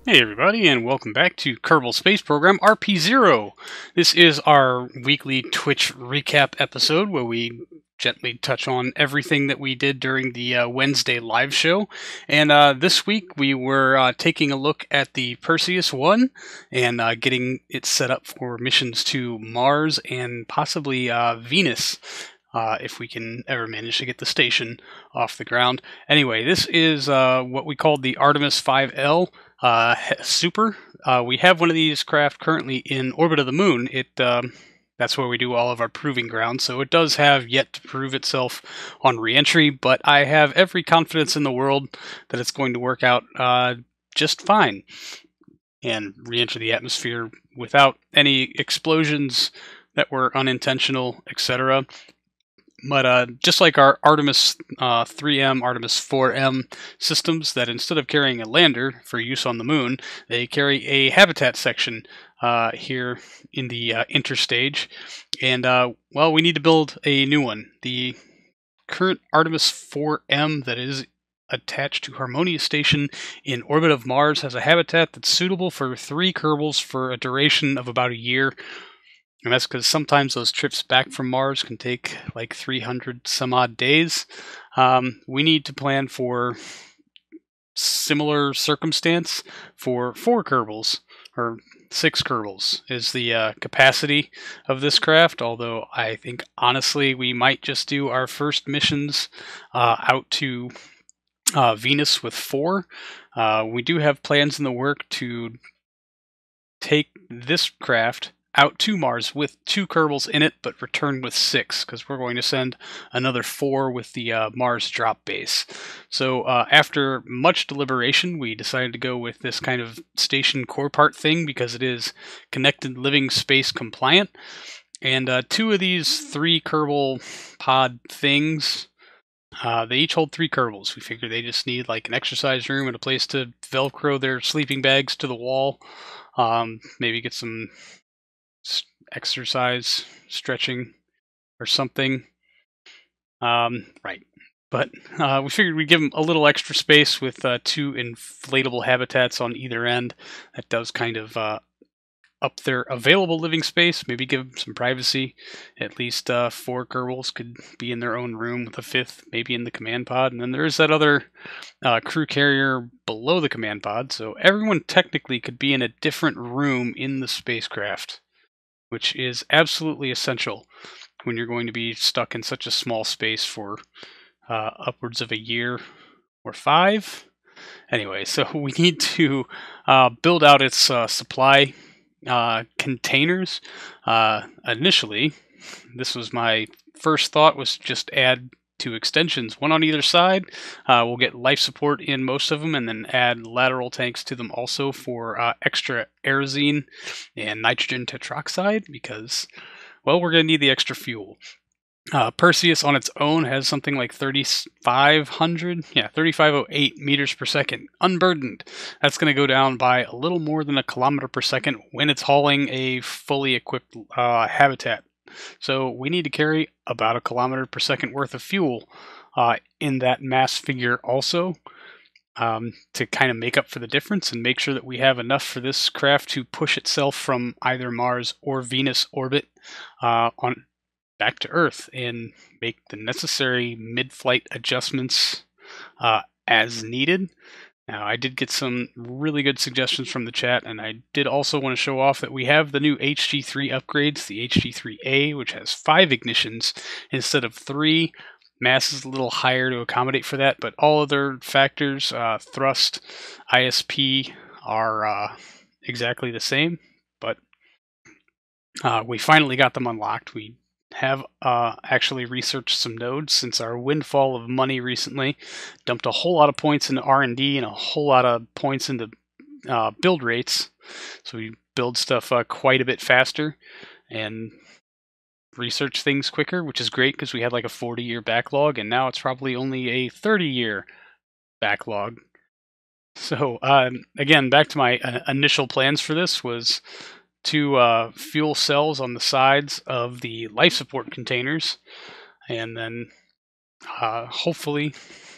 Hey everybody, and welcome back to Kerbal Space Program RP-0. This is our weekly Twitch recap episode where we gently touch on everything that we did during the Wednesday live show. And this week we were taking a look at the Perseus 1 and getting it set up for missions to Mars and possibly Venus. If we can ever manage to get the station off the ground. Anyway, this is what we called the Artemis 5L Super. We have one of these craft currently in orbit of the moon. That's where we do all of our proving ground, so it does have yet to prove itself on reentry, but I have every confidence in the world that it's going to work out just fine and re-enter the atmosphere without any explosions that were unintentional, etc. But just like our Artemis 3M, Artemis 4M systems, that instead of carrying a lander for use on the moon, they carry a habitat section here in the interstage. And, well, we need to build a new one. The current Artemis 4M that is attached to Harmonia Station in orbit of Mars has a habitat that's suitable for 3 Kerbals for a duration of about a year. And that's because sometimes those trips back from Mars can take like 300 some odd days. We need to plan for similar circumstance for 4 Kerbals, or 6 Kerbals is the capacity of this craft, although I think honestly we might just do our first missions out to Venus with 4. We do have plans in the work to take this craft out to Mars with 2 Kerbals in it, but return with 6, because we're going to send another 4 with the Mars drop base. So after much deliberation, we decided to go with this kind of station core part thing, because it is connected living space compliant. And 2 of these 3 Kerbal pod things, they each hold 3 Kerbals. We figured they just need like an exercise room and a place to Velcro their sleeping bags to the wall. Maybe get some exercise, stretching, or something. Right. But we figured we'd give them a little extra space with 2 inflatable habitats on either end. That does kind of up their available living space, maybe give them some privacy. At least 4 Kerbals could be in their own room, with a 5th maybe in the command pod. And then there is that other crew carrier below the command pod, so everyone technically could be in a different room in the spacecraft, which is absolutely essential when you're going to be stuck in such a small space for upwards of a year or 5. Anyway, so we need to build out its supply containers. Initially, this was my first thought, was just add 2 extensions, 1 on either side. We'll get life support in most of them, and then add lateral tanks to them also for extra aerosine and nitrogen tetroxide, because, well, we're going to need the extra fuel. Perseus on its own has something like 3,508 meters per second, unburdened. That's going to go down by a little more than a kilometer per second when it's hauling a fully equipped habitat. So we need to carry about a kilometer per second worth of fuel in that mass figure also, to kind of make up for the difference and make sure that we have enough for this craft to push itself from either Mars or Venus orbit on back to Earth and make the necessary mid-flight adjustments as needed. Now, I did get some really good suggestions from the chat, and I did also want to show off that we have the new HG3 upgrades, the HG3A, which has 5 ignitions instead of 3. Mass is a little higher to accommodate for that, but all other factors, thrust, ISP, are exactly the same. But we finally got them unlocked. We have actually researched some nodes since our windfall of money recently, dumped a whole lot of points into R&D and a whole lot of points into build rates, so we build stuff quite a bit faster and research things quicker, which is great because we had like a 40-year backlog, and now it's probably only a 30-year backlog. So again, back to my initial plans for this was 2 fuel cells on the sides of the life support containers, and then hopefully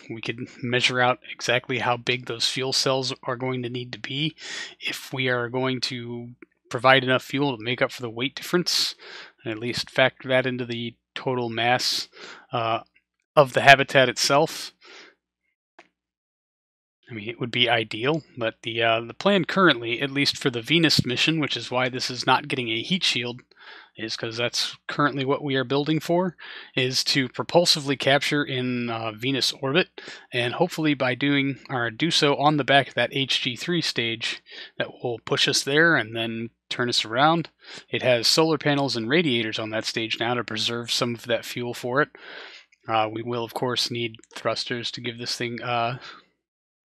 we could measure out exactly how big those fuel cells are going to need to be if we are going to provide enough fuel to make up for the weight difference, and at least factor that into the total mass of the habitat itself. I mean, it would be ideal, but the plan currently, at least for the Venus mission, which is why this is not getting a heat shield, is because that's currently what we are building for, is to propulsively capture in Venus orbit, and hopefully by do so on the back of that HG3 stage, that will push us there and then turn us around. It has solar panels and radiators on that stage now to preserve some of that fuel for it. We will, of course, need thrusters to give this thing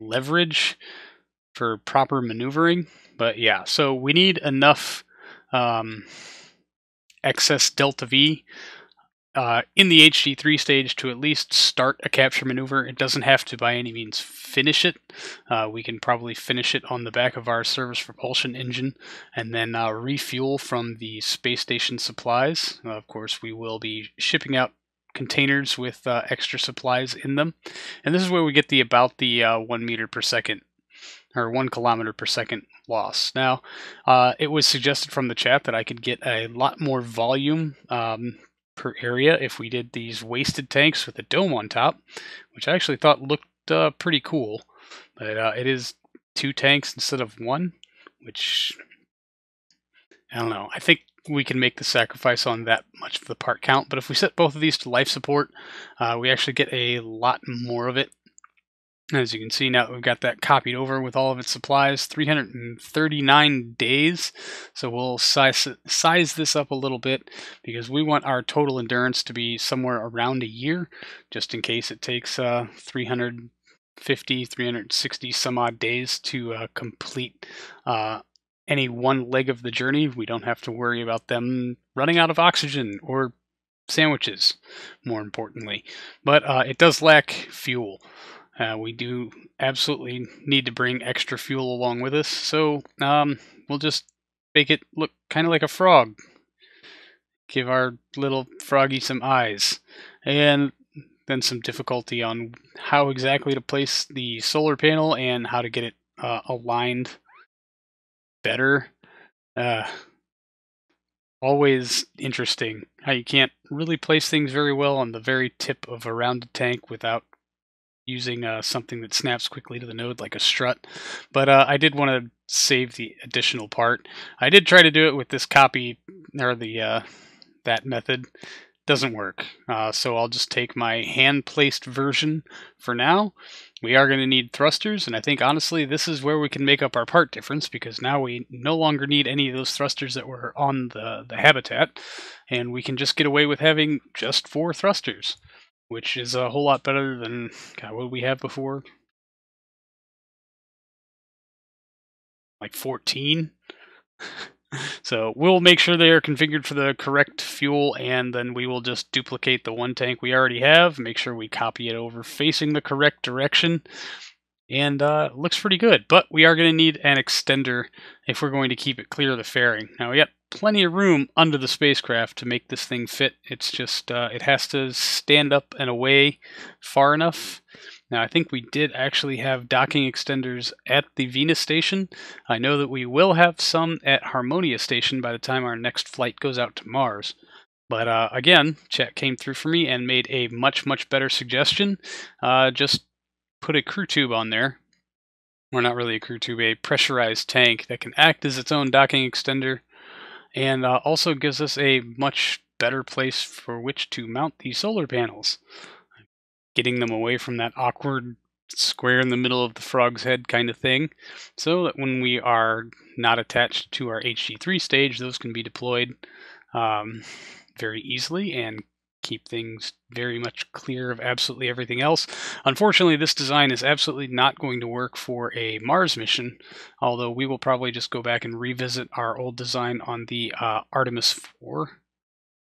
leverage for proper maneuvering. But yeah, so we need enough excess delta V in the HG3 stage to at least start a capture maneuver. It doesn't have to by any means finish it. We can probably finish it on the back of our service propulsion engine and then refuel from the space station supplies. Of course, we will be shipping out containers with extra supplies in them, and this is where we get about the 1 meter per second or 1 kilometer per second loss. Now, it was suggested from the chat that I could get a lot more volume per area if we did these wasted tanks with a dome on top, which I actually thought looked pretty cool. But it is 2 tanks instead of 1, which I don't know. I think we can make the sacrifice on that much of the part count, but if we set both of these to life support, we actually get a lot more of it. As you can see now, we've got that copied over with all of its supplies, 339 days. So we'll size this up a little bit because we want our total endurance to be somewhere around a year, just in case it takes 350, 360 some odd days to complete any one leg of the journey. We don't have to worry about them running out of oxygen or sandwiches, more importantly. But it does lack fuel. We do absolutely need to bring extra fuel along with us, so we'll just make it look kind of like a frog. Give our little froggy some eyes, and then some difficulty on how exactly to place the solar panel and how to get it aligned better. Always interesting how you can't really place things very well on the very tip of a rounded tank without using something that snaps quickly to the node like a strut. But I did want to save the additional part. I did try to do it with this copy, or that method. Doesn't work. So I'll just take my hand-placed version for now. We are going to need thrusters, and I think honestly this is where we can make up our part difference, because now we no longer need any of those thrusters that were on the habitat, and we can just get away with having just 4 thrusters, which is a whole lot better than what we had before. Like 14. So we'll make sure they are configured for the correct fuel, and then we will just duplicate the 1 tank we already have, make sure we copy it over facing the correct direction, and it looks pretty good. But we are going to need an extender if we're going to keep it clear of the fairing. Now we got plenty of room under the spacecraft to make this thing fit. It's just it has to stand up and away far enough. Now, I think we did actually have docking extenders at the Venus station. I know that we will have some at Harmonia station by the time our next flight goes out to Mars. But again, chat came through for me and made a much, much better suggestion. Just put a crew tube on there. Or not really a crew tube, a pressurized tank that can act as its own docking extender, and also gives us a much better place for which to mount the solar panels, getting them away from that awkward square in the middle of the frog's head kind of thing, so that when we are not attached to our HG3 stage, those can be deployed very easily and keep things very much clear of absolutely everything else. Unfortunately, this design is absolutely not going to work for a Mars mission, although we will probably just go back and revisit our old design on the Artemis 4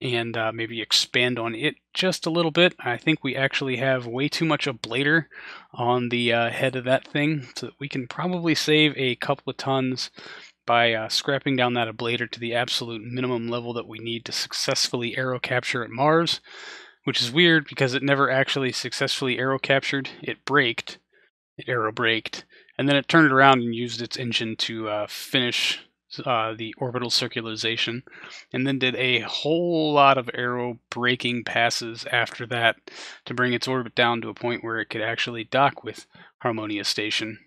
and maybe expand on it just a little bit. I think we actually have way too much ablator on the head of that thing, so that we can probably save a couple of tons by scrapping down that ablator to the absolute minimum level that we need to successfully aero capture at Mars, which is weird because it never actually successfully aero captured. It braked, it aero braked, and then it turned around and used its engine to finish the orbital circularization, and then did a whole lot of aero braking passes after that to bring its orbit down to a point where it could actually dock with Harmonia Station.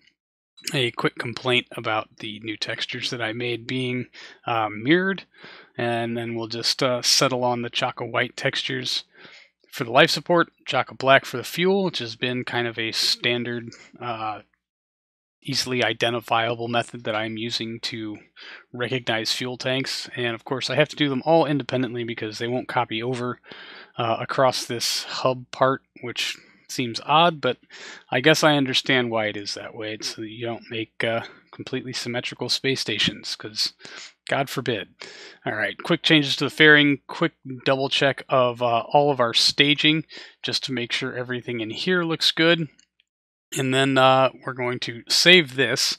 A quick complaint about the new textures that I made being mirrored, and then we'll just settle on the Chaka White textures for the life support, Chaka Black for the fuel, which has been kind of a standard easily identifiable method that I'm using to recognize fuel tanks. And of course I have to do them all independently because they won't copy over across this hub part, which seems odd, but I guess I understand why it is that way. It's so that you don't make completely symmetrical space stations, because God forbid. Alright, quick changes to the fairing, quick double check of all of our staging, just to make sure everything in here looks good. And then we're going to save this,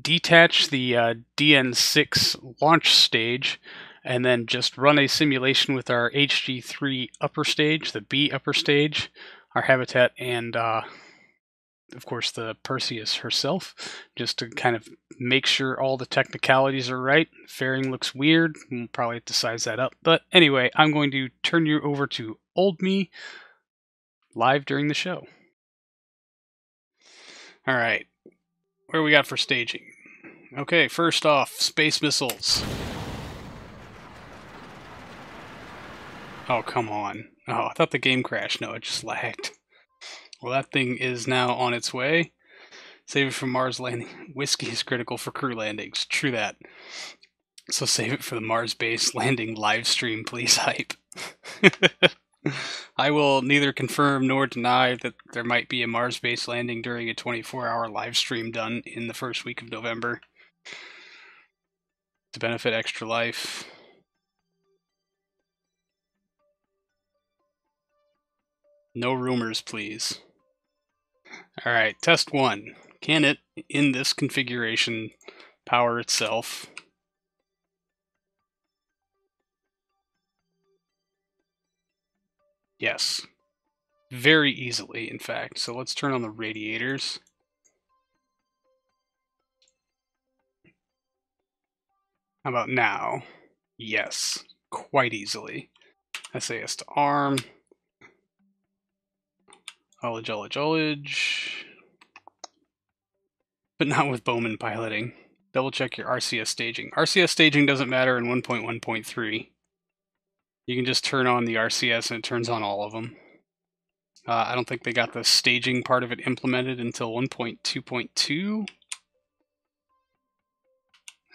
detach the DN6 launch stage, and then just run a simulation with our HG3 upper stage, the B upper stage, our habitat, and of course the Perseus herself, just to kind of make sure all the technicalities are right. Fairing looks weird, we'll probably have to size that up. But anyway, I'm going to turn you over to Old Me live during the show. Alright, what do we got for staging? Okay, first off, space missiles. Oh, come on. Oh, I thought the game crashed. No, it just lagged. Well, that thing is now on its way. Save it for Mars landing. Whiskey is critical for crew landings. True that. So save it for the Mars base landing live stream, please, hype. I will neither confirm nor deny that there might be a Mars base landing during a 24-hour live stream done in the first week of November to benefit Extra Life. No rumors, please. Alright, test 1. Can it, in this configuration, power itself? Yes. Very easily, in fact. So let's turn on the radiators. How about now? Yes. Quite easily. SAS to arm. Ullage. But not with Bowman piloting. Double check your RCS staging. RCS staging doesn't matter in 1.1.3. You can just turn on the RCS and it turns on all of them. I don't think they got the staging part of it implemented until 1.2.2.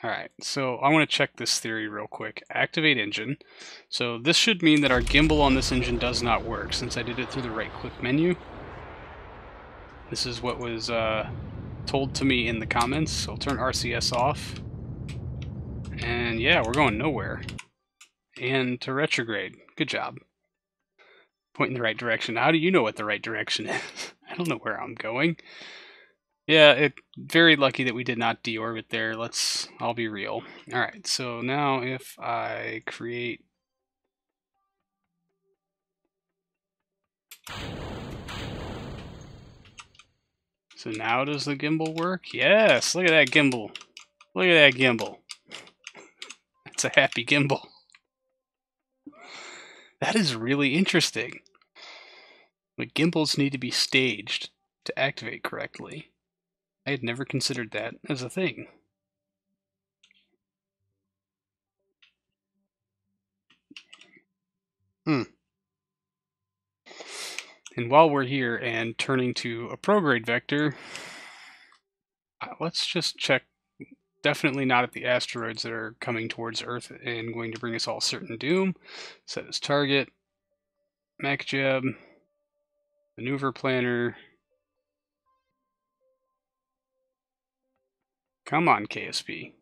Alright, so I want to check this theory real quick. Activate engine. So this should mean that our gimbal on this engine does not work, since I did it through the right-click menu. This is what was told to me in the comments, so I'll turn RCS off. And yeah, we're going nowhere. And to retrograde. Good job. Point in the right direction. How do you know what the right direction is? I don't know where I'm going. Yeah, very lucky that we did not deorbit there. I'll be real. Alright, so now if I create... So now does the gimbal work? Yes, look at that gimbal. Look at that gimbal. It's a happy gimbal. That is really interesting. But gimbals need to be staged to activate correctly. I had never considered that as a thing. And while we're here and turning to a prograde vector, let's just check. Definitely not at the asteroids that are coming towards Earth and going to bring us all certain doom. Set as target. Mech Jeb. Maneuver planner. Come on, KSP.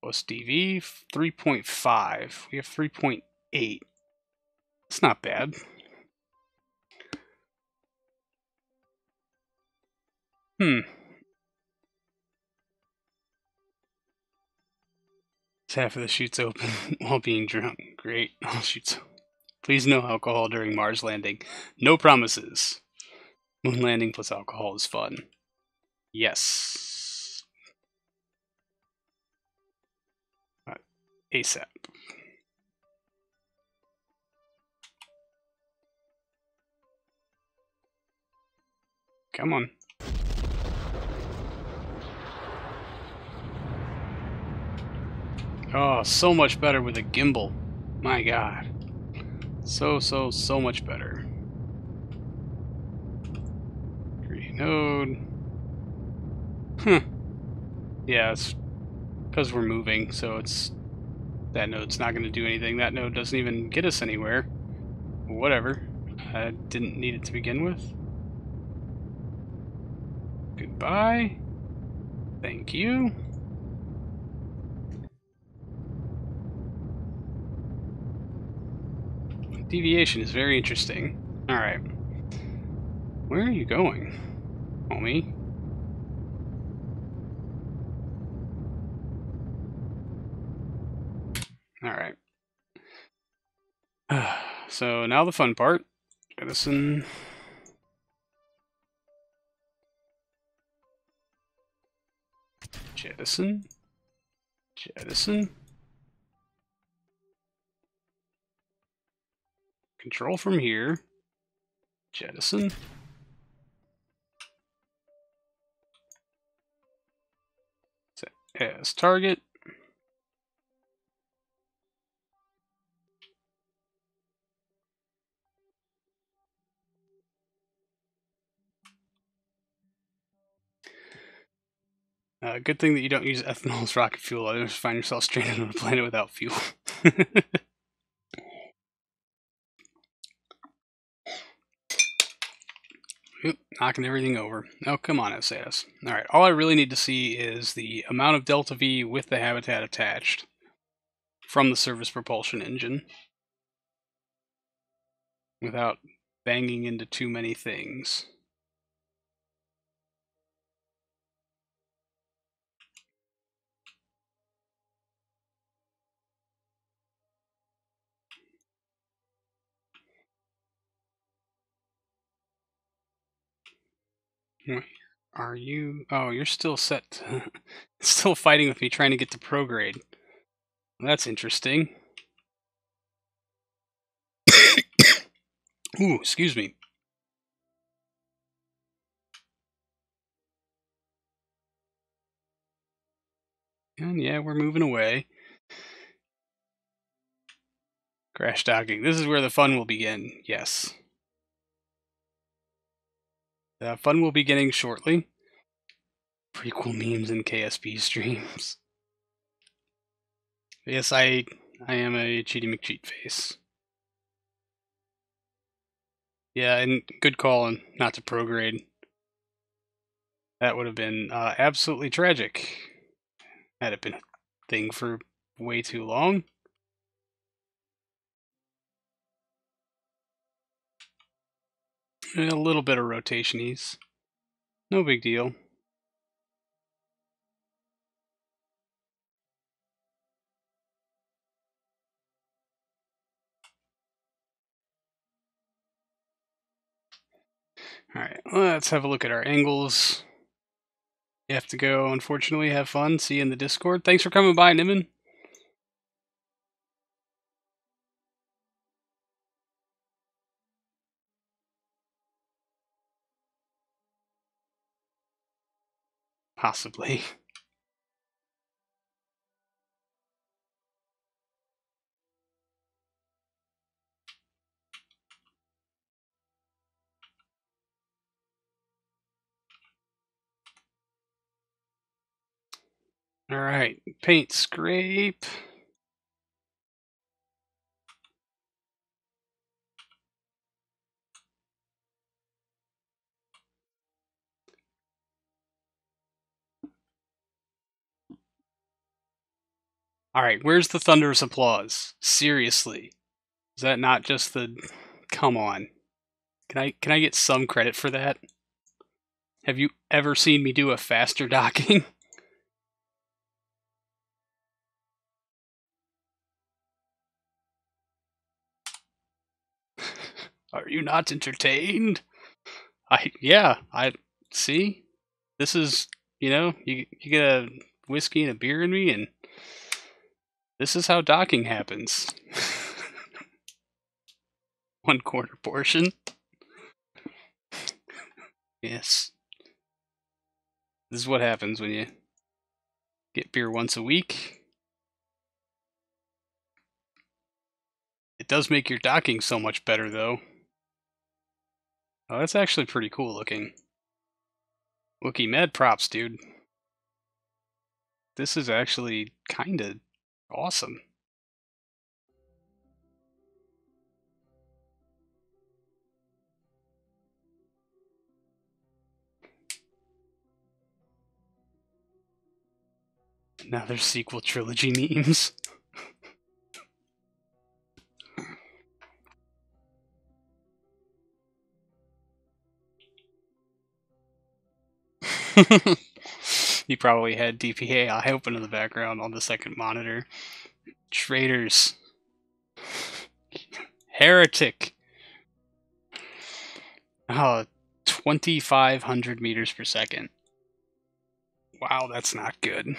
Plus DV 3.5. We have 3.8. It's not bad. half of the chute's open while being drunk. Great. All chutes. Please no alcohol during Mars landing. No promises. Moon landing plus alcohol is fun. Yes. ASAP. Come on. Oh, so much better with a gimbal. My god. So much better. Node. Yeah, it's because we're moving, so it's that node's not going to do anything. That node doesn't even get us anywhere. Whatever. I didn't need it to begin with. Goodbye. Thank you. Deviation is very interesting. Alright. Where are you going, homie? Alright. So now the fun part. Jettison. Jettison. Jettison. Control from here. Jettison. Set as target. Good thing that you don't use ethanol as rocket fuel, otherwise find yourself stranded on a planet without fuel. Oop, knocking everything over. Oh, come on, SAS. Alright, all I really need to see is the amount of delta V with the habitat attached from the service propulsion engine without banging into too many things. Are you? Oh, you're still set. Still fighting with me trying to get to prograde. That's interesting. Ooh, excuse me. And yeah, we're moving away. Crash docking. This is where the fun will begin. Yes. The fun will be beginning shortly. Prequel memes and KSP streams. Yes, I am a cheaty McCheat face. Yeah, and good call on not to prograde. That would have been absolutely tragic. Had it been a thing for way too long. And a little bit of rotation-ease. No big deal. Alright, let's have a look at our angles. You have to go, unfortunately. Have fun. See you in the Discord. Thanks for coming by, Niman. Possibly. Alright, paint scrape. Alright, where's the thunderous applause? Seriously. Is that not just the... Come on. Can I get some credit for that? Have you ever seen me do a faster docking? Are you not entertained? I see. This is, you get a whiskey and a beer in me, and this is how docking happens. 1/4 portion. Yes. This is what happens when you get beer once a week. It does make your docking so much better, though. Oh, that's actually pretty cool looking. Wookie, mad props, dude. This is actually kinda awesome. Now there's sequel trilogy memes. He probably had DPAI open in the background on the second monitor. Traitors. Heretic. Oh, 2,500 meters per second. Wow, that's not good.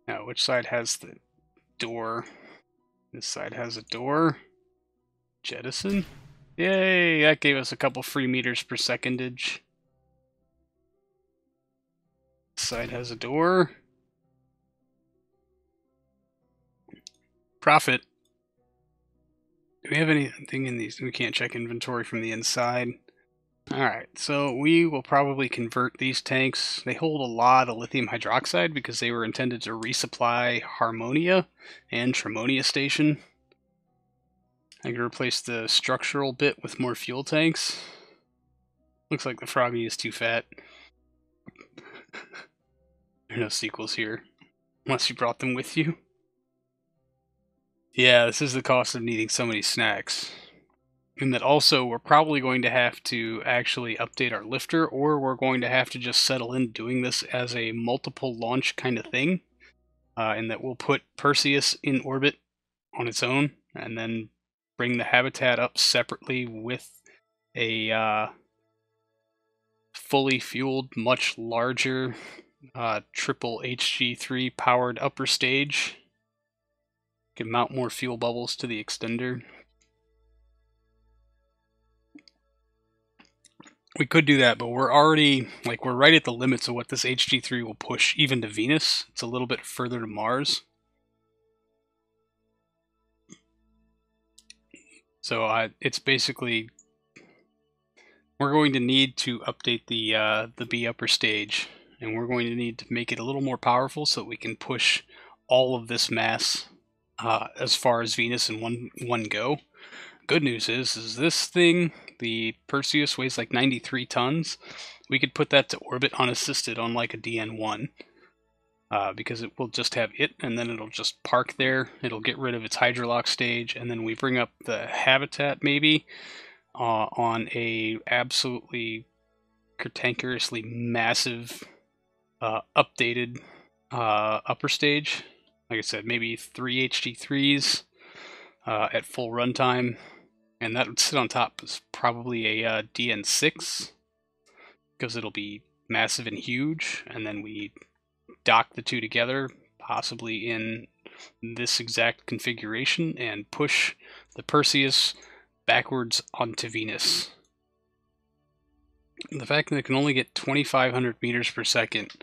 Now, which side has the door? This side has a door. Jettison. Yay, that gave us a couple free meters per secondage. This side has a door. Profit. Do we have anything in these? We can't check inventory from the inside. Alright, so we will probably convert these tanks. They hold a lot of lithium hydroxide because they were intended to resupply Harmonia and Tremonia Station. I can replace the structural bit with more fuel tanks. Looks like the Froggy is too fat. There are no sequels here, unless you brought them with you. Yeah, this is the cost of needing so many snacks. And that also, we're probably going to have to actually update our lifter, or we're going to have to just settle in doing this as a multiple launch kind of thing. And that we'll put Perseus in orbit on its own, and then bring the habitat up separately with a fully fueled, much larger triple HG3 powered upper stage. Can mount more fuel bubbles to the extender. We could do that, but we're already, we're right at the limits of what this HG3 will push even to Venus. It's a little bit further to Mars. So it's basically, we're going to need to update the B upper stage, and we're going to need to make it a little more powerful so that we can push all of this mass as far as Venus in one go. Good news is this thing, the Perseus, weighs like 93 tons. We could put that to orbit unassisted on like a DN1. Because it will just have it, and then it'll just park there. It'll get rid of its hydrolock stage, and then we bring up the habitat maybe on a absolutely cantankerously massive updated upper stage. Like I said, maybe 3 HG3s at full runtime, and that would sit on top as probably a DN6 because it'll be massive and huge, and then we dock the two together, possibly in this exact configuration, and push the Perseus backwards onto Venus. The fact that it can only get 2,500 meters per second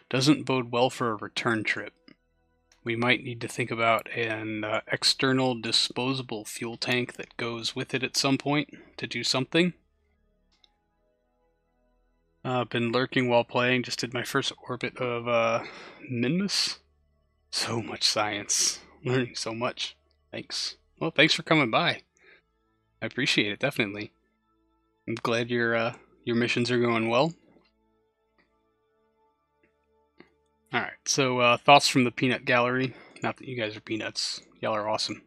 doesn't bode well for a return trip. We might need to think about an external disposable fuel tank that goes with it at some point to do something. Been lurking while playing, just did my first orbit of Minmus. So much science. Learning so much. Thanks. Well, thanks for coming by. I appreciate it, definitely. I'm glad your missions are going well. Alright, so thoughts from the peanut gallery. not that you guys are peanuts, y'all are awesome,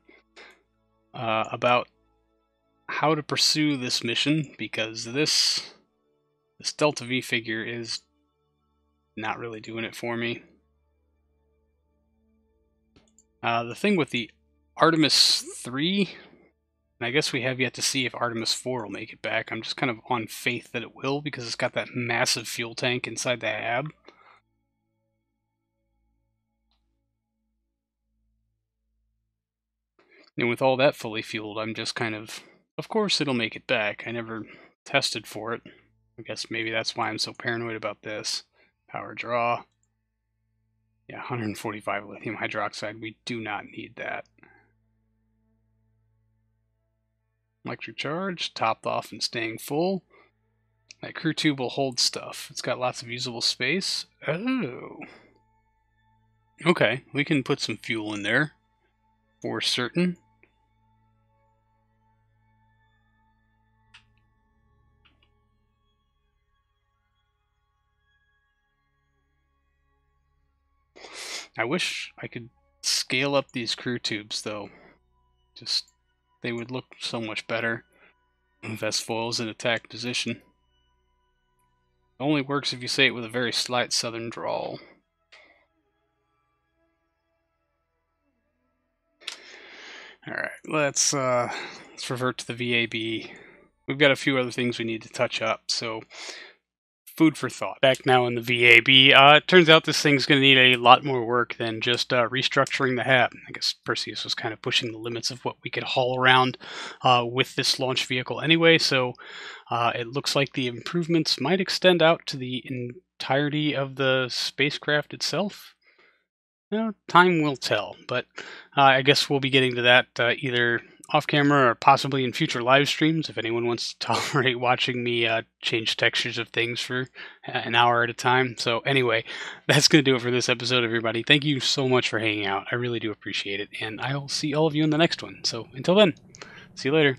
about how to pursue this mission, because this Delta V figure is not really doing it for me. The thing with the Artemis 3, and I guess we have yet to see if Artemis 4 will make it back. I'm just kind of on faith that it will, because it's got that massive fuel tank inside the hab. And with all that fully fueled, I'm just kind of course it'll make it back. I never tested for it. I guess maybe that's why I'm so paranoid about this. Power draw. Yeah, 145 lithium hydroxide. We do not need that. Electric charge, topped off and staying full. That crew tube will hold stuff. It's got lots of usable space. Oh. Okay, we can put some fuel in there. For certain. I wish I could scale up these crew tubes, though. Just, they would look so much better. Vest foils in attack position. It only works if you say it with a very slight southern drawl. Alright, let's revert to the VAB. We've got a few other things we need to touch up, so food for thought. Back now in the VAB. It turns out this thing's going to need a lot more work than just restructuring the hab. I guess Perseus was kind of pushing the limits of what we could haul around with this launch vehicle anyway, so it looks like the improvements might extend out to the entirety of the spacecraft itself. Well, time will tell, but I guess we'll be getting to that either off-camera or possibly in future live streams if anyone wants to tolerate watching me change textures of things for an hour at a time. So anyway, that's going to do it for this episode, everybody. Thank you so much for hanging out. I really do appreciate it, and I'll see all of you in the next one. So until then, see you later.